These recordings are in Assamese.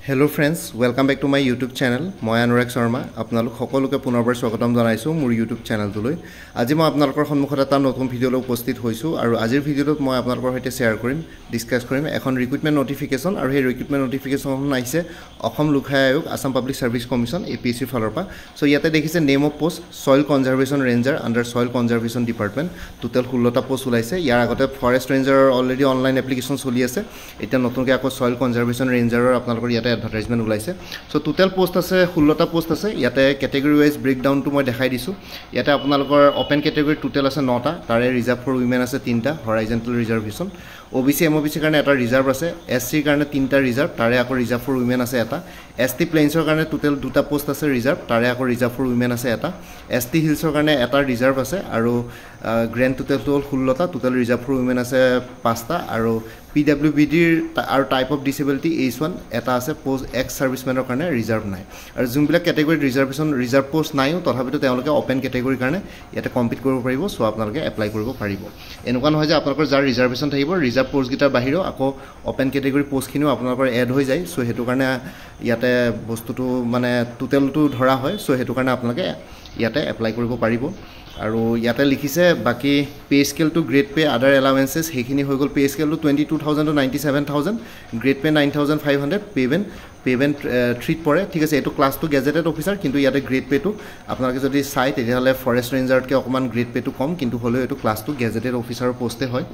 Hello friends, welcome back to my YouTube channel. মই অনুৰাগ শৰ্মা আপোনালোক সকলোকে পুনৰবাৰ স্বাগতম জনাইছো মোৰ YouTube চেনেলটোলৈ। আজি মই আপোনালোকৰ সন্মুখত এটা নতুন ভিডিঅলৈ উপস্থিত হৈছো আৰু আজিৰ ভিডিঅ'টোত মই আপোনালোকৰ সৈতে শেয়াৰ কৰিম, ডিসকাস কৰিম এখন ৰিক্ৰুটমেন্ট নটিফিকেশন আৰু এই ৰিক্ৰুটমেন্ট নটিফিকেশনখন আহিছে অসম লোকসেৱা আয়োগ Assam public service commission APSC ফালৰ পৰা। সো ইয়াতে দেখিছে name of post soil conservation ranger under soil conservation department. Total 16টা পোষ্ট ওলাইছে। ইয়াৰ আগতে ফৰেষ্ট ৰেঞ্জাৰৰ অলৰেডি অনলাইন এপ্লিকেশন চলি আছে। এটা নতুনকৈ আকৌ সয়েল কনজাৰভেশ্যন ৰেঞ্জাৰৰ আপোনালোকৰ ইয়াতে এডভাৰটাইজমেন্ট ওলাইছে। সো টোটাল পোষ্ট আছে 16টা পোষ্ট আছে। ইয়াতে ক্যাটেগৰি ওয়াইজ ব্ৰেকডাউনটো মই দেখাই দিছো। ইয়াতে আপোনালোকৰ ওপেন ক্যাটেগৰি টোটাল আছে 9টা, তাৰে ৰিজাৰ্ভ ফৰ উইমেন আছে 3টা, হৰাইজন্টেল ৰিজাৰ্ভেশ্যন। OBC MOBC কাৰণে এটা ৰিজাৰ্ভ আছে, SC কাৰণে 3টা ৰিজাৰ্ভ, তাৰে আকৌ ৰিজাৰ্ভ ফৰ উইমেন আছে এটা। ST প্লেইনছৰ কাৰণে টোটাল 2টা পোষ্ট আছে ৰিজাৰ্ভ, তাৰে আকৌ ৰিজাৰ্ভ ফৰ উইমেন আছে এটা। ST হিলছৰ কাৰণে এটা ৰিজাৰ্ভ আছে আৰু গ্ৰেণ্ড টোটাল 16টা, টোটাল ৰিজাৰ্ভ ফৰ উইমেন আছে 5টা আৰু PWBDৰ আৰু টাইপ অফ ডিসেবিলিটি H1 এটা আছে। পোষ্ট এক্স সাৰ্ভিসমেনৰ কাৰণে ৰিজাৰ্ভ নাই আৰু যোনবিলাক ক্যাটেগৰিত ৰিজাৰ্ভ পোষ্ট নাইও তথাপিতো তেওঁলোকে ওপেন ক্যাটেগৰিৰ কাৰণে ইয়াতে কম্পিট কৰিব পাৰিব। সো আপোনালোকে এপ্লাই কৰিব পাৰিব। এনেকুৱা নহয় যে আপোনালোকৰ যাৰ ৰিজাৰ্ভেশ্যন থাকিব ৰিজাৰ্ভ পোষ্ট গিটাৰ বাহিৰেও আকৌ ওপেন ক্যাটেগৰি পোষ্টখিনিও আপোনালোকৰ এড হৈ যায়। সো হেতু কাৰণে ইয়াতে বস্তুটো মানে টোটালটো ধৰা হয়। সো হেতু কাৰণে আপোনালোকে ইয়াতে এপ্লাই কৰিব পাৰিব। আৰু ইয়াতে লিখিছে বাকি pay scale to grade pay other allowances সেইখিনি হৈ গ'ল। পে স্কেলটো 22,000 to 97,000, গ্ৰেড পে 9,500, পেমেণ্ট 3 পৰে। ঠিক আছে, এইটো ক্লাছ টু গেজেটেড অফিচাৰ, কিন্তু ইয়াতে গ্ৰেড পেটো আপোনালোকে যদি চাই তেতিয়াহ'লে ফৰেষ্ট ৰেঞ্জাৰতকৈ অকণমান গ্ৰেড পেটো কম, কিন্তু হ'লেও এইটো ক্লাছ টু গেজেটেড অফিচাৰৰ পোষ্টে হয়।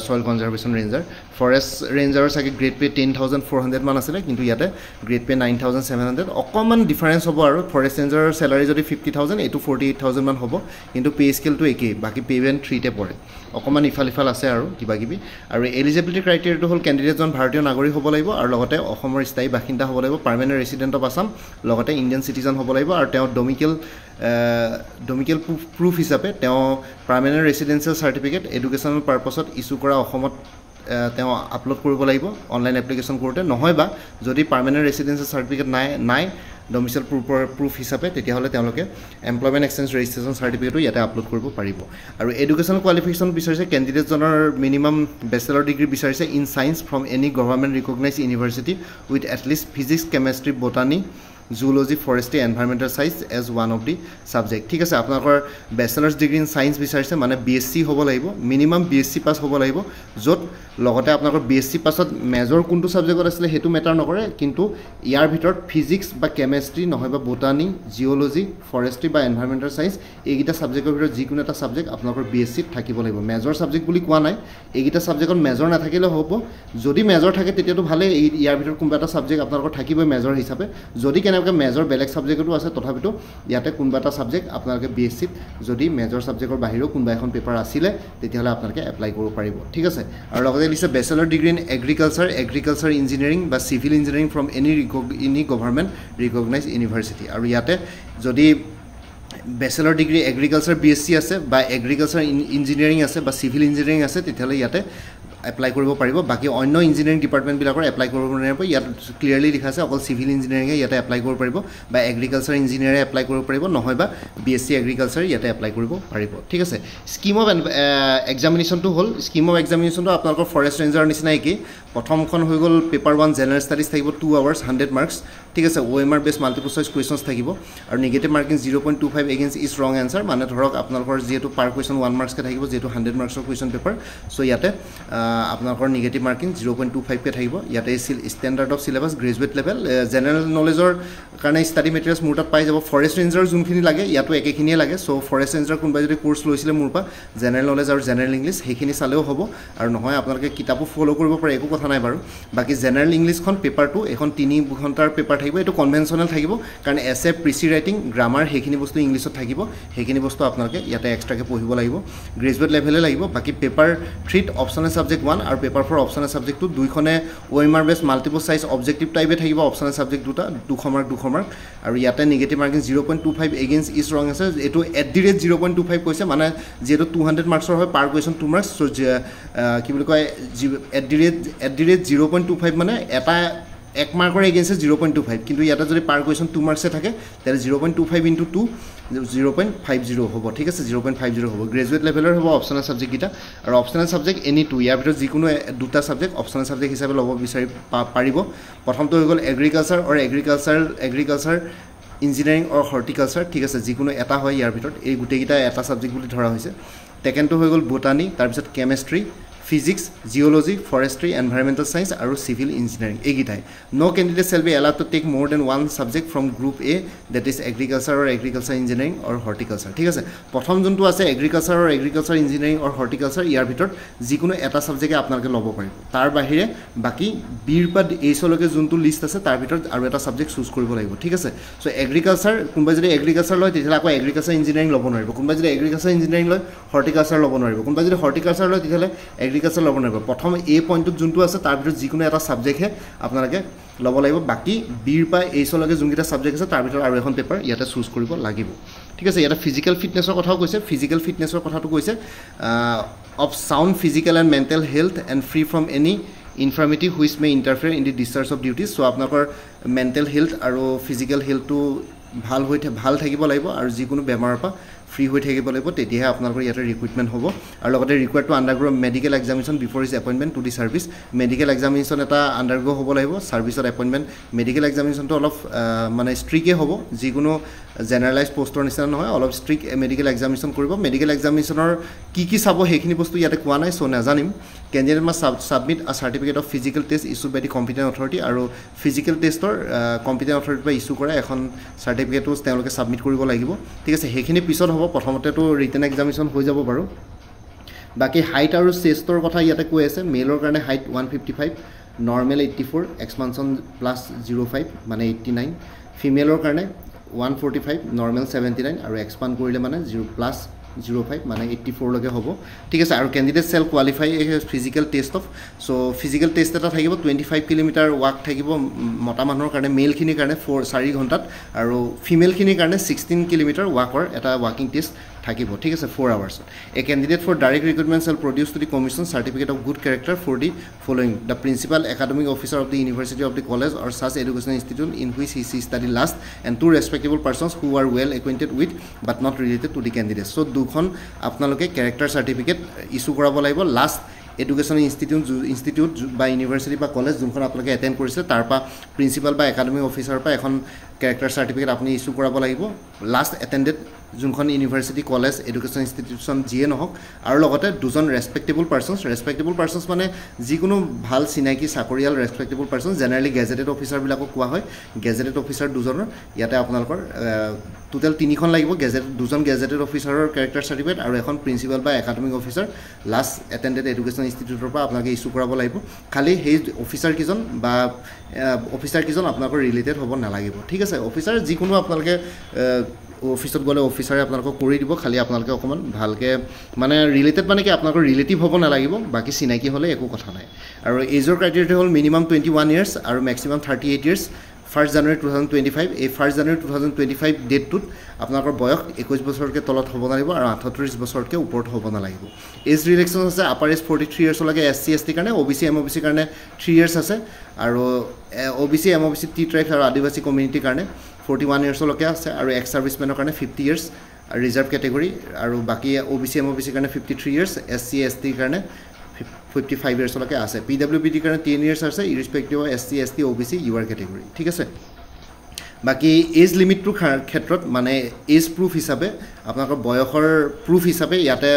সয়েল কনজাৰভেশ্যন ৰেঞ্জাৰ ফৰেষ্ট ৰেঞ্জাৰৰ চাগে গ্ৰেড পে 10,400 মান আছিলে, কিন্তু ইয়াতে গ্ৰেড পে 9,700। অকণমান ডিফাৰেঞ্চ হ'ব আৰু ফৰেষ্ট ৰেঞ্জাৰৰ চেলাৰী যদি 50,000 এইটো 48,000 মান হ'ব, কিন্তু পে স্কেলটো একেই, বাকী পেমেণ্ট 3তে পৰে। অকণমান ইফাল আছে আৰু কিবাকিবি। আৰু এলিজিবিলিটি ক্ৰাইটেৰিয়াটো হ'ল কেণ্ডিডেটজন ভাৰতীয় নাগৰিক হ'ব লাগিব আৰু লগতে অসমৰ স্থায়ী বাসিন্দা হ'ব লাগিব, পাৰ্মানেণ্ট ৰেচিডেণ্ট অফ আছাম, লগতে ইণ্ডিয়ান চিটিজেন হ'ব লাগিব আৰু তেওঁ ডমিকেল প্ৰুফ হিচাপে তেওঁ পাৰ্মানেণ্ট ৰেচিডেঞ্চিয়েল চাৰ্টিফিকেট এডুকেশ্যনেল পাৰ্পছত ইছ্যু কৰা অসমত তেওঁ আপলোড কৰিব লাগিব অনলাইন এপ্লিকেশ্যন কৰোঁতে। নহয় বা যদি পাৰ্মানেণ্ট ৰেচিডেঞ্চিয়েল চাৰ্টিফিকেট নাই ডমিচিয়েল প্ৰুফ হিচাপে, তেতিয়াহ'লে তেওঁলোকে এমপ্লয়মেণ্ট এক্সচেঞ্জ ৰেজিষ্ট্ৰেশ্যন চাৰ্টিফিকেটো ইয়াতে আপলোড কৰিব পাৰিব। আৰু এডুকেশ্যনেল কোৱালিফিকেশ্যন বিচাৰিছে কেণ্ডিডেটজনৰ মিনিমাম বেচেলৰ ডিগ্ৰী বিচাৰিছে in science from any government recognise university with at least physics, chemistry, botany, zoology, forestry, environmental science as one of the subject. ঠিক আছে, আপোনালোকৰ বেচেলাৰ্ছ ডিগ্ৰী ইন ছায়েন্স বিচাৰিছে, মানে BSc হ'ব লাগিব, মিনিমাম BSc পাছ হ'ব লাগিব, য'ত লগতে আপোনালোকৰ BSc পাছত মেজৰ কোনটো ছাবজেক্টত আছিলে সেইটো মেটাৰ নকৰে, কিন্তু ইয়াৰ ভিতৰত ফিজিক্স বা কেমেষ্ট্ৰি নহয় বা বটানী, জিঅ'লজি, ফৰেষ্ট্ৰি বা এনভাইৰমেণ্টেল চায়েন্স এইকেইটা ছাবজেক্টৰ ভিতৰত যিকোনো এটা ছাবজেক্ট আপোনালোকৰ BScত থাকিব লাগিব। মেজৰ ছাবজেক্ট বুলি কোৱা নাই, এইকেইটা ছাবজেক্টত মেজৰ নাথাকিলেও হ'ব। যদি মেজৰ থাকে তেতিয়াতো ভালেই, ইয়াৰ ভিতৰত কোনোবা এটা ছাবজেক্ট আপোনালোকৰ থাকিবই মেজৰ হিচাপে। যদি কেনেবাকৈ মেজৰ বেলেগ ছাবজেক্টতো আছে তথাপিতো ইয়াতে কোনোবা এটা ছাবজেক্ট আপোনালোকে BScত যদি মেজৰ ছাবজেক্টৰ বাহিৰেও কোনোবা এখন পেপাৰ আছিলে তেতিয়াহ'লে আপোনালোকে এপ্লাই কৰিব পাৰিব। ঠিক আছে, আৰু লগতে দিছে bachelor degree in agriculture engineering বা civil engineering from any government recognise university. আৰু ইয়াতে যদি বেচেলৰ ডিগ্ৰী এগ্ৰিকালচাৰ BSc আছে বা এগ্ৰিকালচাৰ ইঞ্জিনিয়াৰিং আছে বা চিভিল ইঞ্জিনিয়াৰিং আছে তেতিয়াহ'লে ইয়াতে এপ্লাই কৰিব পাৰিব। বাকী অন্য ইঞ্জিনিয়াৰিং ডিপাৰ্টমেণ্টবিলাকৰ এপ্লাই কৰিব নোৱাৰিব। ইয়াত ক্লিয়াৰলি লিখা আছে অকল চিভিল ইঞ্জিনিয়াৰিঙে ইয়াতে এপ্লাই কৰিব পাৰিব বা এগ্ৰিকালচাৰ ইঞ্জিনিয়াৰে এপ্লাই কৰিব পাৰিব, নহয় বা BSc এগ্ৰিকালচাৰ ইয়াতে এপ্লাই কৰিব পাৰিব। ঠিক আছে, স্কিম অফ এক্সামিনেশ্যনটো হ'ল, স্কিম অফ এক্সামিনেশ্যনটো আপোনালোকৰ ফৰেষ্ট ৰেঞ্জাৰৰ নিচিনা একেই। প্ৰথমখন হৈ গ'ল পেপাৰ 1 জেনেৰেল ষ্টাডিজ থাকিব 2 hours 100 marks। ঠিক আছে, OMR বেছ মাল্টিপল চইচ কুৱেশ্যনছ থাকিব আৰু নিগেটিভ মাৰ্কিং 0.25 এগেইনষ্ট ইচ ৰং এনচাৰ, মানে ধৰক আপোনালোকৰ যিহেতু পাৰ কুৱেশ্যন 1 marksকৈ থাকিব, যিহেতু 100 marksৰ কুৱেশ্যন পেপাৰ। চ' ইয়াতে আপোনালোকৰ নিগেটিভ মাৰ্কিং 0.25কৈ থাকিব। ইয়াতে standard of syllabus graduate level. General নলেজৰ কাৰণে ষ্টাডি মেটেৰিয়েলছ মোৰ তাত পাই যাব। ফৰেষ্ট ৰেঞ্জাৰ যোনখিনি লাগে ইয়াতো একেখিনিয়ে লাগে। চ' ফৰেষ্ট ৰেঞ্জাৰ কোনোবাই যদি কোৰ্চ লৈছিলে মোৰ পৰা জেনেৰেল নলেজ আৰু জেনেৰেল ইংলিছ সেইখিনি চালেও হ'ব, আৰু নহয় আপোনালোকে কিতাপো ফ'ল' কৰিব পাৰে, একো কথা নাই বাৰু। বাকী জেনেৰেল ইংলিছখন পেপাৰটো এখন 3 ঘণ্টাৰ পেপাৰ থাকিব। এইটো কনভেনশ্যনেল থাকিব কাৰণ এছে, প্ৰিচি ৰাইটিং, গ্ৰামাৰ সেইখিনি বস্তু ইংলিছত থাকিব। সেইখিনি বস্তু আপোনালোকে ইয়াতে এক্সট্ৰাকৈ পঢ়িব লাগিব, গ্ৰেজুৱেট লেভেলে লাগিব। বাকী পেপাৰ 3ত অপশ্যনেল ছাবজেক্ট 1 আৰু পেপাৰ 4 অপশ্যনেল ছাবজেক্ট 2 দুইখনে OMR বেছ মাল্টিপল চাইজ অবজেক্টিভ টাইপে থাকিব। অপশ্যনেল ছাবজেক্ট 2টা 200 মাৰ্ক আৰু ইয়াতে নিগেটিভ মাৰ্কিং 0.25 এগেইনষ্ট ইচ ৰং আছে। এইটো @ 0.25 কৈছে, মানে যিহেতু 200 মাৰ্কছৰ হয় পাৰ কুৱেশ্যন 2 marks। চ' কি বুলি কয় @ 0.25 মানে এটা 1 মাৰ্কৰ এগেইনষ্ট 0.25 কিন্তু ইয়াতে যদি পাৰ কুৱেশ্যন 2 মাৰ্কছে থাকে তেতিয়াহ'লে 0.25 ইনটু 2 0.50 হ'ব ঠিক আছে 0.50 হ'ব গ্ৰেজুৱেট লেভেলৰ হ'ব অপচনেল ছাবজেক্ট কিটা আৰু অপচনেল ছাবজেক্ট এনি টু ইয়াৰ ভিতৰত যিকোনো দুটা ছাবজেক্ট অপচনেল ছাবজেক্ট হিচাপে ল'ব বিচাৰি পাৰিব প্ৰথমটো হৈ গ'ল এগ্ৰিকালচাৰ অৰ এগ্ৰিকালচাৰ ইঞ্জিনিয়াৰিং অৰ হৰ্টিকালচাৰ ঠিক আছে যিকোনো এটা হয় ইয়াৰ ভিতৰত এই গোটেইকেইটা এটা ছাবজেক্ট বুলি ধৰা হৈছে ছেকেণ্ডটো হৈ গ'ল বটানী তাৰপিছত chemistry physics, geology, forestry, environmental science আৰু civil engineering এইগিটাই no candidate shall be allowed to take more than one subject from group A that is agriculture or agriculture engineering or horticulture ঠিক আছে প্ৰথম যোনটো আছে agriculture or agriculture engineering or horticulture ইয়াৰ ভিতৰত যিকোনো এটা সাবজেক্টে আপোনালোকে ল'ব পাৰিব তাৰ বাহিৰে বাকি বিৰ পা এইছলৈকে যোনটো লিষ্ট আছে তাৰ ভিতৰত আৰু এটা সাবজেক্ট চুজ কৰিব লাগিব ঠিক আছে সো এগ্ৰিকালচাৰ কোনবা যদি এগ্ৰিকালচাৰ লয় তেতিয়াহ'লে আকৌ এগ্ৰিকালচাৰ ইঞ্জিনিয়াৰিং ল'ব নোৱাৰিব কোনবা যদি এগ্ৰিকালচাৰ ইঞ্জিনিয়াৰিং লয় হৰ্টিকালচাৰ ল'ব নোৱাৰিব কোনবা যদি হৰ্টিকালচাৰ লয় তেতিয়াহ'লে এগ্ৰিকালচাৰ ল'ব নোৱাৰিব প্ৰথম এ পইণ্টত যোনটো আছে তাৰ ভিতৰত যিকোনো এটা সাবজেক্টহে আপোনালোকে ল'ব লাগিব বাকি বিৰ পা এইছলৈকে যোনকেইটা সাবজেক্ট আছে তাৰ ভিতৰত আৰু এখন পেপাৰ ইয়াতে চুজ কৰিব লাগিব ঠিক আছে ইয়াতে ফিজিক্যাল ফিটনেছৰ কথাও কৈছে ফিজিক্যাল ফিটনেছৰ কথাটো কৈছে of sound physical and mental health and free from any infirmity which may interfere in the discharge of duties so আপোনালোকৰ মেণ্টেল হেল্থ আৰু ফিজিক্যাল হেল্থটো ভাল থাকিব লাগিব আৰু যিকোনো বেমাৰৰ পৰা ফ্ৰী হৈ থাকিব লাগিব তেতিয়াহে আপোনালোকৰ ইয়াতে ৰিক্ৰুটমেণ্ট হ'ব আৰু লগতে required to undergo medical examination before his appointment to the service medical examination এটা আণ্ডাৰগো হ'ব লাগিব ছাৰ্ভিচত এপইণ্টমেণ্ট মেডিকেল এক্সামিনেশ্যনটো অলপ মানে ষ্ট্ৰিকে হ'ব যিকোনো জেনেৰেলাইজ পোষ্টৰ নিচিনা নহয় অলপ ষ্ট্ৰিক মেডিকেল এক্সামিনেশ্যন কৰিব মেডিকেল এক্সামিনেশ্যনৰ কি চাব সেইখিনি বস্তু ইয়াতে কোৱা নাই চ' নাজানিম candidate must submit a certificate of physical test issue by the competent authority আৰু ফিজিকেল টেষ্টৰ কম্পিটেণ্ট অথৰিটিৰ পৰা ইছ্যু কৰা এখন চাৰ্টিফিকেটো তেওঁলোকে ছাবমিট কৰিব লাগিব ঠিক আছে সেইখিনি পিছত হ'ব প্ৰথমতেতো ৰিটেন এক্সামিনেশ্যন হৈ যাব বাৰু বাকি হাইট আৰু চেষ্টৰ কথা ইয়াতে কৈ আছে মেলৰ কাৰণে হাইট 155 নৰ্মেল 84 এক্সপানশ্যন প্লাছ 05 মানে 89 ফিমেলৰ কাৰণে 145 নৰ্মেল 79 আৰু এক্সপান্ড কৰিলে মানে 0+05 মানে 84 লগে হ'ব ঠিক আছে আৰু candidate shall qualify physical test of so physical test এটা থাকিব 25 কিলোমিটাৰ ৱাক থাকিব মটা মানুহৰ কাৰণে মেল খিনিৰ কাৰণে 4 ঘণ্টাত আৰু ফিমেল খিনিৰ কাৰণে 16 কিলোমিটাৰ ৱাকৰ এটা ৱাকিং টেষ্ট থাকিব ঠিক আছে 4 hours a candidate for direct recruitment shall produce to the commission certificate of good character for the following the principal academic officer of the university of the college or such education institute in which he study last and two respectable persons who are well acquainted with but not related to the candidate so দুখন আপোনালোকে ক্যাৰেক্টাৰ সাৰ্টিফিকেট ইস্যু কৰাব লাগিব লাষ্ট এডুকেশন ইনষ্টিটিউট বা ইউনিভাৰ্সিটি বা কলেজ যোনখন আপোনালোকে এটেন্ড কৰিছে তাৰ পৰা প্ৰিন্সিপাল বা একাডেমিক অফিচাৰৰ পৰা এখন ক্যাৰেক্টাৰ সাৰ্টিফিকেট আপুনি ইস্যু কৰাব লাগিব লাষ্ট এটেন্ডেড যোনখন ইউনিভাৰ্সিটি কলেজ এডুকেশন ইনষ্টিটিউশন যিয়ে নহওক আৰু লগতে দুজন ৰেসপেক্টেবল পাৰ্সনস মানে যিকোনো ভাল চিনাকি চাকৰিয়াল ৰেসপেক্টেবল পাৰ্সন জেনাৰেলি গেজেটেড অফিচাৰ বিলাকক কোৱা হয় গেজেটেড অফিচাৰ দুজনৰ ইয়াতে আপোনালোকৰ টোটাল 3খন লাগিব দুজন গেজেটেড অফিচাৰৰ ক্যাৰেক্টাৰ সাৰ্টিফিকেট আৰু এখন প্ৰিন্সিপাল বা একাডেমিক অফিচাৰ লাষ্ট এটেন্ডেড এডুকেশন ইনষ্টিটিউটৰ পৰা আপোনালোকে ইস্যু কৰাব লাগিব খালি সেই অফিচাৰ কিজন বা অফিচাৰ কিজন আপোনালোকৰ ৰিলেটেড হ'ব নালাগিব ঠিক আছে অফিচাৰ যিকোনো আপোনালোকে অফিসত গলে অফিসাৰে আপোনালোকক কৰি দিব খালি আপোনালোকে অকমান ভালকে মানে ৰিলেটেড মানে কি আপোনালোকৰ ৰিলেটিভ হ'ব নালাগিব বাকি চিনাকি হলে একো কথা নাই আৰু এজৰ ক্ৰাইটেৰিয়া হ'ল মিনিমাম 21 ইয়াৰ্স আৰু ম্যাক্সিমাম 38 ইয়াৰ্স 1 জানুৱাৰী 2025 এই 1 জানুৱাৰী 2025 ডেটটোত আপোনালোকৰ বয়স 21 বছৰতকৈ তলত হ'ব নালাগিব আৰু 38 বছৰতকৈ ওপৰত হ'ব নালাগিব এজ ৰিলেক্সন আছে আপাৰ এজ 43 ইয়াৰ্স লৈকে এসসি এসটি কাৰণে ওবিসি এমওবিসি কাৰণে 3 ইয়াৰ্স আছে আৰু ওবিসি এমওবিসি টি ট্ৰাইবছ আৰু আদিবাসী কমিউনিটিৰ কাৰণে 41 ইয়াৰ্স লৈকে আছে আৰু এক্স সাৰ্ভিসমেনৰ কাৰণে 50 ইয়াৰ্স আৰু ৰিজাৰ্ভ ক্যাটেগৰী আৰু বাকি ওবিসি এমওবিসি কাৰণে 53 ইয়াৰ্স এসসি এসটি কাৰণে 55 ইয়াৰ্স লৈকে আছে পিডব্লিউবিডি কাৰণে 10 ইয়াৰ্স আছে ইৰেসপেক্টিভ অফ এসসি এসটি ওবিসি ইউআৰ ক্যাটেগৰী ঠিক আছে বাকি এজ লিমিটটো ক্ষেত্ৰত মানে এজ প্ৰুফ হিচাপে আপোনালোকৰ বয়সৰ প্ৰুফ হিচাপে ইয়াতে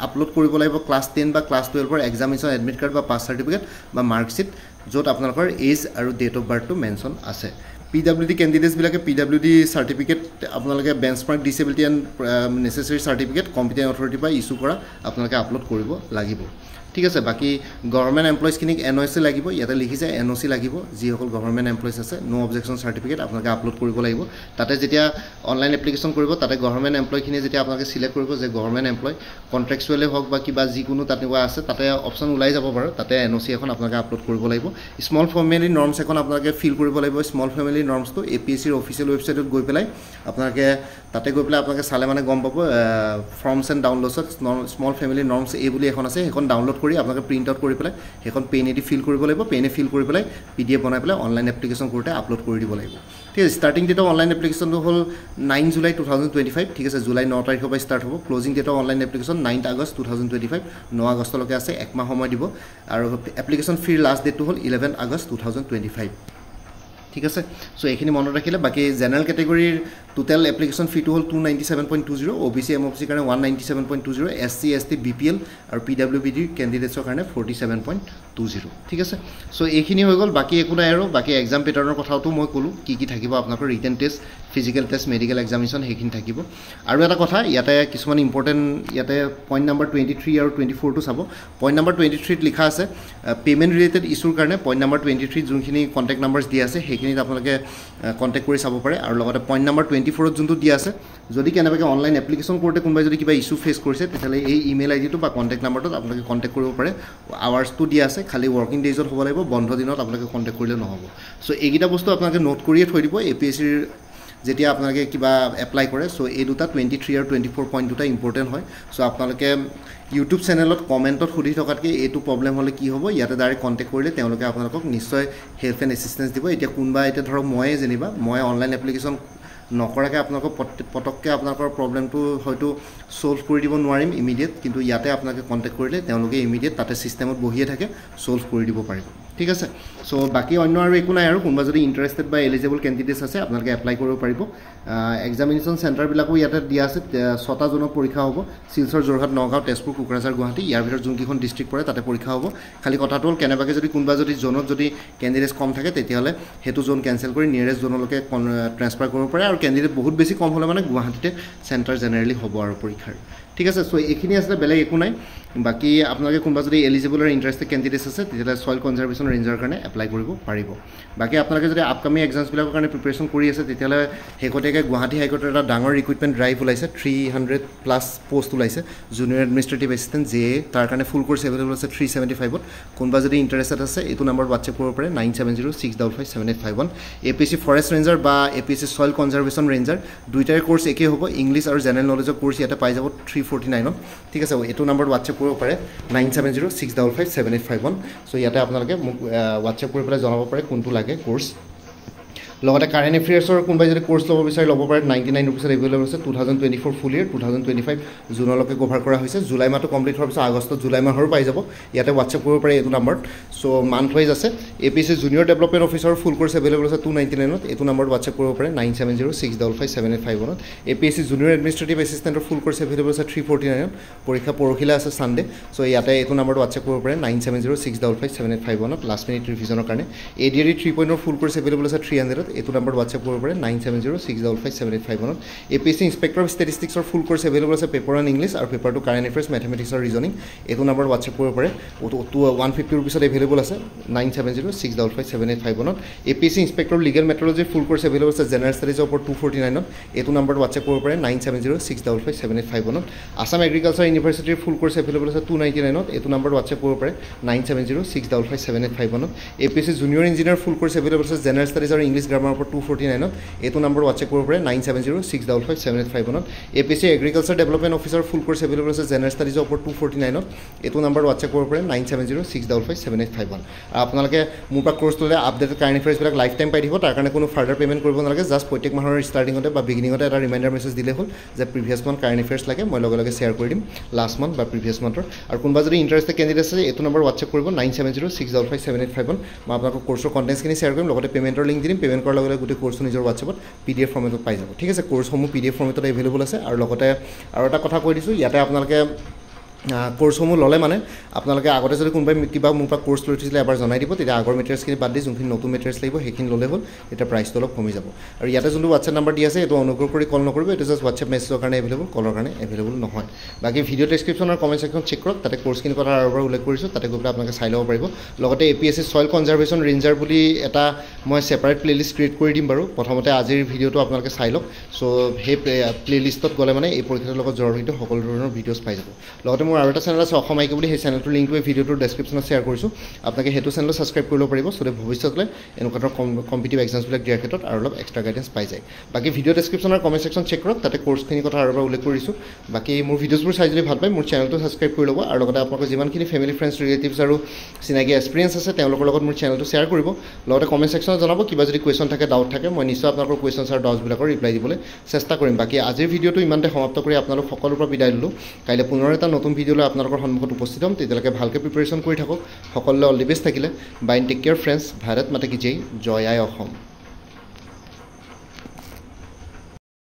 আপলোড কৰিব লাগিব ক্লাছ 10 বা ক্লাছ 12 ৰ এক্সামিনেশ্যন এডমিট কাৰ্ড বা পাছ সাৰ্টিফিকেট বা মাৰ্কশিট য'ত আপোনালোকৰ এজ আৰু ডেট অফ বাৰ্থটো মেনশ্যন আছে PWD candidates বিলাকে PWD সাৰ্টিফিকেট আপোনালোকে benchmark disability and necessary certificate competent authority পৰা ইস্যু কৰা আপোনালোকে আপলোড কৰিব লাগিব ঠিক আছে বাকি গভৰ্ণমেণ্ট এমপ্লয়িজ খিনিক এনঅ'চি লাগিব ইয়াতে লিখিছে এনঅ'চি লাগিব যিসকল গভৰ্ণমেণ্ট এমপ্লয়িজ আছে নো অবজেকশ্যন সাৰ্টিফিকেট আপোনালোকে আপলোড কৰিব লাগিব তাতে যেতিয়া অনলাইন এপ্লিকেশ্যন কৰিব তাতে গভৰ্ণমেণ্ট এমপ্লয়িখিনি যেতিয়া আপোনালোকে সিলেক্ট কৰিব যে গভৰ্ণমেণ্ট এমপ্লয় কন্ট্ৰেকচুৱেলে হওক বা কিবা যিকোনো তেনেকুৱা আছে তাতে অপশ্যন ওলাই যাব বাৰু তাতে এনঅ'চি এখন আপোনালোকে আপলোড কৰিব লাগিব স্মল ফেমিলি নৰ্মছ এখন আপোনালোকে ফিল কৰিব লাগিব স্মল ফেমিলি নৰ্মছটো এপিএছচিৰ অফিচিয়েল ৱেবছাইটত গৈ পেলাই আপোনালোকে তাতে গৈ পেলাই আপোনালোকে চালে মানে গম পাব ফৰ্মছ এণ্ড ডাউনলোডছত স্মল ফেমিলি নৰ্মছ এই বুলি এখন আছে সেইখন ডাউনলোড কৰি আপোনালোকে প্ৰিণ্ট আউট কৰি পেলাই সেইখন পেনেদি ফিল কৰিব লাগিব পেনে ফিল কৰি পেলাই PDF বনাই পেলাই অনলাইন এপ্লিকেশ্যন কৰোঁতে আপলোড কৰি দিব লাগিব ঠিক আছে ষ্টাৰ্টিং ডেট অফ অনলাইন এপ্লিকেশ্যনটো হ'ল 9 জুলাই 2025 ঠিক আছে জুলাই 9 তাৰিখৰ পৰা ষ্টাৰ্ট হ'ব closing date of online application 9 August 2025 9 আগষ্টলৈকে আছে একমাহ সময় দিব আৰু এপ্লিকেশ্যন ফিৰ লাষ্ট ডেটটো হ'ল 11 আগষ্ট 2025 ঠিক আছে সো এইখিনি মনত ৰাখিলে বাকি জেনাৰেল ক্যাটেগৰীৰ টোটাল এপ্লিকেশ্যন ফিটো হ'ল 297.20 OBC MOBC কাৰণে 197.20 SC ST BPL আৰু PWBD ক্যান্ডিডেটছৰ কাৰণে 47.20 ঠিক আছে সো এইখিনি হৈ গ'ল বাকি একো নাই আৰু বাকি এক্সাম পেটাৰ্নৰ কথাটো মই ক'লো কি থাকিব আপোনালোকৰ written test physical test medical examination সেইখিনি থাকিব আৰু এটা কথা ইয়াতে কিছুমান ইম্পৰ্টেন্ট ইয়াতে পইণ্ট নম্বৰ 23 আৰু 24 টো চাব পইণ্ট নম্বৰ 23 ত লিখা আছে পেমেন্ট ৰিলেটেড ইস্যুৰ কাৰণে পইণ্ট নম্বৰ 23 যোনখিনি কন্টাক্ট নাম্বাৰছ দিয়া আছে সেইখিনিত আপোনালোকে কন্টাক্ট কৰি চাব পাৰে আৰু লগতে পইণ্ট নম্বৰ 24 ত যোনটো দিয়া আছে যদি কেনেবাকৈ অনলাইন এপ্লিকেশ্যন কৰোঁতে কোনোবাই যদি কিবা ইস্যু ফেচ কৰিছে তেতিয়াহ'লে এই ইমেইল আইডিটো বা কন্টাক্ট নাম্বাৰটোত আপোনালোকে কন্টাক্ট কৰিব পাৰে আৱাৰ্ছটো দিয়া আছে খালি ৱৰ্কিং ডেজত হ'ব লাগিব বন্ধ দিনত আপোনালোকে কন্টাক্ট কৰিলে নহ'ব সো এইকেইটা বস্তু আপোনালোকে নোট কৰিয়ে থৈ দিব APSCৰ যেতিয়া আপোনালোকে কিবা এপ্লাই কৰে সো এই দুটা 23 আৰু 24 পইণ্ট দুটা ইম্পৰ্টেণ্ট হয় সো আপোনালোকে ইউটিউব চেনেলত কমেণ্টত সুধি থকাতকৈ এইটো প্ৰব্লেম হ'লে কি হ'ব ইয়াতে ডাইৰেক্ট কণ্টেক্ট কৰিলে তেওঁলোকে আপোনালোকক নিশ্চয় হেল্প এণ্ড এছিষ্টেঞ্চ দিব এতিয়া কোনোবা এতিয়া ধৰক মই অনলাইন এপ্লিকেশ্যন নকৰাকৈ আপোনালোকক পটককৈ আপোনালোকৰ প্ৰব্লেমটো হয়তো সলভ কৰি দিব নোৱাৰিম ইমিডিয়েট কিন্তু ইয়াতে আপোনালোকে কণ্টেক্ট কৰিলে তেওঁলোকে ইমিডিয়েট তাতে ছিষ্টেমত বহিয়ে থাকে সলভ কৰি দিব পাৰিব ঠিক আছে সো বাকি অন্য আৰু একো নাই আৰু কোনোবা যদি ইণ্টাৰেষ্টেড বা এলিজিবল কেণ্ডিডেটছ আছে আপোনালোকে এপ্লাই কৰিব পাৰিব এক্সামিনেশ্যন চেণ্টাৰবিলাকো ইয়াতে দিয়া আছে 6টা জোনত পৰীক্ষা হ'ব শিলচৰ যোৰহাট নগাঁও তেজপুৰ কোকৰাঝাৰ গুৱাহাটী ইয়াৰ ভিতৰত যোনকেইখন ডিষ্ট্ৰিক্ট পৰে তাতে পৰীক্ষা হ'ব খালি কথাটো হ'ল কেনেবাকৈ যদি কোনোবা যদি জোনত যদি কেণ্ডিডেটছ কম থাকে তেতিয়াহ'লে সেইটো জোন কেঞ্চেল কৰি নিয়েৰেষ্ট জোনলৈকে ট্ৰেন্সফাৰ কৰিব পাৰে আৰু কেণ্ডিডেট বহুত বেছি কম হ'লে মানে গুৱাহাটীতে চেণ্টাৰ জেনেৰেলি হ'ব আৰু পৰীক্ষাৰ ঠিক আছে সো এইখিনি আছিলে বেলেগ একো নাই বাকি আপোনালোকে কোনোবা যদি এলিজিবল আৰু ইণ্টাৰেষ্টেড কেণ্ডিডেটছ আছে তেতিয়াহ'লে সয়েল কনজাৰ্ভেশ্যন ৰেঞ্জাৰ কাৰণে এপ্লাই কৰিব পাৰিব বাকি আপোনালোকে যদি আপকামিং এক্সামছবিলাকৰ কাৰণে প্ৰিপেৰেশ্যন কৰি আছে তেতিয়াহ'লে শেহতীয়াকৈ গুৱাহাটী হাইকোৰ্টৰ এটা ডাঙৰ ৰিক্ৰুইটমেণ্ট ড্ৰাইভ ওলাইছে 300+ পোষ্ট ওলাইছে জুনিয়ৰ এডমিনিষ্ট্ৰেটিভ এছিষ্টেণ্ট JA তাৰ কাৰণে ফুল কোৰ্চ এভেইলেবল আছে 375ত কোনোবা যদি ইণ্টাৰেষ্টেড আছে এইটো নম্বৰত হোৱাটছএপ কৰিব পাৰে 9706557851 APSC ফৰেষ্ট ৰেঞ্জাৰ বা APSC সয়েল কনজাৰ্ভেশ্যন ৰেঞ্জাৰ দুইটাৰে কোৰ্চ একেই হ'ব ইংলিছ আৰু জেনেৰেল নলেজৰ কোৰ্চ ইয়াতে পাই যাব 349ত ঠিক আছে এইটো নম্বৰত হোৱাটছএপ কৰিব পাৰে 9706557851 সো ইয়াতে আপোনালোকে মোক হোৱাটছএপ কৰি পেলাই জনাব পাৰে কোনটো লাগে কোৰ্চ লগতে কাৰেণ্ট এফেয়াৰ্ছৰ কোনোবাই যদি কোৰ্চ ল'ব বিচাৰে ল'ব পাৰে 99 ৰুপিছত এভেইলেবল আছে 2024 ফুল ইয়েৰ 2025 জুনলৈকে কভাৰ কৰা হৈছে জুলাই মাহটো কমপ্লিট হোৱাৰ পিছত আগষ্টত জুলাই মাহৰো পাই যাব ইয়াতে হোৱাটছএপ কৰিব পাৰে এইটো নম্বৰত সো মান্থ ৱাইজ আছে APSC জুনিয়ৰ ডেভেলপমেণ্ট অফিচাৰ ফুল কোৰ্চ এভেইলেবল আছে 299ত এইটো নম্বৰত হোৱাটছএপ কৰিব পাৰে 9706557851ত APSC জুনিয়ৰ এডমিনিষ্ট্ৰেটিভ এছিষ্টেণ্টৰ ফুল কোৰ্চ এভেইলেবল আছে 349ত পৰীক্ষা পৰহিলে আছে সানডে সো ইয়াতে এইটো নম্বৰত হোৱাটছএপ কৰিব পাৰে 9706557851ত লাষ্ট মিনিট ৰিভিজনৰ কাৰণে ADRE 3.0 ফুল কোৰ্চ এভেইলেবল আছে 300ত এইটো নম্বৰ হোৱাটছএপ কৰিব পাৰে 9706557851ত APSC ইন্সপেক্টৰ অফ ষ্টেটিষ্টিক্সৰ ফুল কোৰ্চ এভেইলেবল আছে পেপাৰ অন ইংলিছ আৰু paper two current affairs mathematics আৰু ৰিজনিং এইটো নম্বৰ হোৱাটছএপ কৰিব পাৰে 150 ৰুপিছত এভেইলেবল আছে 9706557851ত APSC ইন্সপেক্টৰ লিগেল মেট্ৰলজিৰ ফুল কোৰ্চ এভেইলেবল আছে জেনেৰেল ষ্টাডিজৰ ওপৰত 249ত এইটো নম্বৰ হোৱাটছএপ কৰিব পাৰে 9706557851ত আসাম এগ্ৰিকালচাৰ ইউনিভাৰ্চিটিৰ ফুল কোৰ্চ এভেইলেবল আছে 299ত এইটো নম্বৰ হোৱাটছএপ কৰিব পাৰে 9706557851ত APSC জুনিয়ৰ ইঞ্জিনিয়াৰ ফুল কোৰ্চ এভেইলেবল আছে জেনেৰেল ষ্টাডিজ আৰু ইংলিছ গ্ৰামাৰ ওপৰত 249ত এইটো নম্বৰ হোৱাটছএপ কৰিব পাৰে 9706557851ত APSC এগ্ৰিকালচাৰ ডেভেলপমেণ্ট অফিচাৰ ফুল কোৰ্চ এভেইলেবল আছে জেনেৰেল ষ্টাডিজৰ ওপৰত 249ত এইটো নম্বৰ হোৱাটছএপ কৰিব পাৰে 9706557851 আপোনালোকে মোৰ পৰা কোৰ্চ ল'লে আপডেটেড কাৰেণ্ট এফেয়াৰ্ছবিলাক লাইফ টাইম পাই দিব তাৰ কাৰণে কোনো ফাৰ্ডাৰ পে'মেণ্ট কৰিব নালাগে জাষ্ট প্ৰত্যেক মাহৰ ষ্টাৰ্টিঙতে বা বিগিনিঙতে এটা ৰিমাইণ্ডাৰ মেছেজ দিলে হ'ল যে প্ৰিভিয়াছ মান্থ কাৰেণ্ট এফেয়াৰ্ছ লাগে মই লগে লগে শ্বেয়াৰ কৰি দিম লাষ্ট মান্থ বা প্ৰিভিয়াছ মান্থৰ আৰু কোনোবা যদি ইণ্টাৰেষ্টেড কেণ্ডিডেট আছে এইটো নম্বৰ হোৱাটছএপ কৰিব 9706557851 মই আপোনালোকৰ কোৰ্চৰ কণ্টেণ্টছখিনি শ্বেয়াৰ কৰিম লগতে পে'মেণ্টৰ লিংক দিম পে'মেণ্ট কৰাৰ লগে লগে গোটেই কোৰ্চটো নিজৰ হোৱাটছএপত PDF ফৰ্মেটত পাই যাব ঠিক আছে কোৰ্চসমূহ PDF ফৰ্মেটত এভেইলেবল আছে আৰু লগতে আৰু এটা কথা কৈ দিছোঁ ইয়াতে আপোনালোকে কোৰ্চসমূহ ল'লে মানে আপোনালোকে আগতে যদি কোনোবাই কিবা মোৰ পৰা কোৰ্চ লৈ থৈছিলে এবাৰ জনাই দিব তেতিয়া আগৰ মেটেৰিয়েলছখিনি বাদ দি যোনখিনি নতুন মেটেৰিয়েলছ লাগিব সেইখিনি ল'লে হ'ল তেতিয়া প্ৰাইচটো অলপ কমি যাব আৰু ইয়াতে যোনটো হোৱাটছএপ নম্বৰ দি আছে এইটো অনুগ্ৰহ কৰি কল নকৰিব এইটো জাষ্ট হোৱাটছএপ মেছেজৰ কাৰণে এভেইলেবল কলৰ কাৰণে এভেইলেবল নহয় বাকী ভিডিঅ' ডেছক্ৰিপশ্যন আৰু কমেণ্ট ছেকশ্যন চেক কৰক তাতে কোৰ্চখিনি কথা আৰু এবাৰ উল্লেখ কৰিছোঁ তাতে গৈ পেলাই আপোনালোকে চাই ল'ব পাৰিব লগতে APSC সয়েল কনজাৰ্ভেশ্যন ৰেঞ্জাৰ বুলি এটা মই ছেপাৰেট প্লেলিষ্ট ক্ৰিয়েট কৰি দিম বাৰু প্ৰথমতে আজিৰ ভিডিঅ'টো আপোনালোকে চাই লওক চ' সেই প্লেলিষ্টত গ'লে মানে এই পৰীক্ষাটোৰ লগত জড়িত সকলো ধৰণৰ ভিডিঅ'ছ পাই যাব লগতে মোৰ মোৰ আৰু এটা চেনেল আছে অসম আইকে বুলি, সেই চেনেলটোৰ লিংকটো এই ভিডিঅ'টোৰ ডেছক্ৰিপশ্যনত শ্বেয়াৰ কৰিছোঁ। আপোনালোকে সেইটো চেনেলত ছাবস্ক্ৰাইব কৰিব পাৰিব, চ' ভৱিষ্যতলৈ এনেকুৱা ধৰণৰ কম্পিটিভ এক্সামছবিলাক দিয়াৰ ক্ষেত্ৰত আৰু অলপ এক্সট্ৰা গাইডেঞ্চ পাই যায়। বাকী ভিডিঅ' ডেছক্ৰিপশ্যনৰ কমেণ্ট ছেকশ্যন চেক কৰক, তাতে কোৰ্চখিনিৰ কথা আৰু এবাৰ উল্লেখ কৰিছোঁ। বাকী মোৰ ভিডিঅ'ছবোৰ চাই যদি ভাল পায় মোৰ চেনেলটো ছাবস্ক্ৰাইব কৰি ল'ব, আৰু লগতে আপোনালোকৰ যিমানখিনি ফেমিলি ফ্ৰেণ্ডছ ৰিলেটিভছ আৰু চিনাকি এক্সপিৰিয়েঞ্চ আছে তেওঁলোকৰ লগত মোৰ চেনেলটো শ্বেয়াৰ কৰিব। লগতে কমেণ্ট ছেকশ্যনত জনাব কিবা যদি কুৱেশ্যন থাকে, ডাউট থাকে, মই নিশ্চয় আপোনালোকৰ কুৱেশ্যনছ আৰু ডাউটছবিলাকৰ ৰিপ্লাই দিবলৈ চেষ্টা কৰিম। বাকী আজিৰ ভিডিঅ'টো ইমানতে সমাপ্ত কৰি আপোনালোক সকলোৰ পৰা বিদায় দিলোঁ। কাইলৈ পুনৰ এটা নতুন ভিডিঅ' লৈ আপোনালোকৰ সন্মুখত উপস্থিত হ'ম। তেতিয়ালৈকে ভালকৈ প্ৰিপেৰেশ্যন কৰি থাকক। সকলোলৈ অল দি বেষ্ট থাকিলে। বাই, টেক কেয়াৰ ফ্ৰেণ্ডছ। ভাৰত মাতা কি জয়, জয় আই অসম।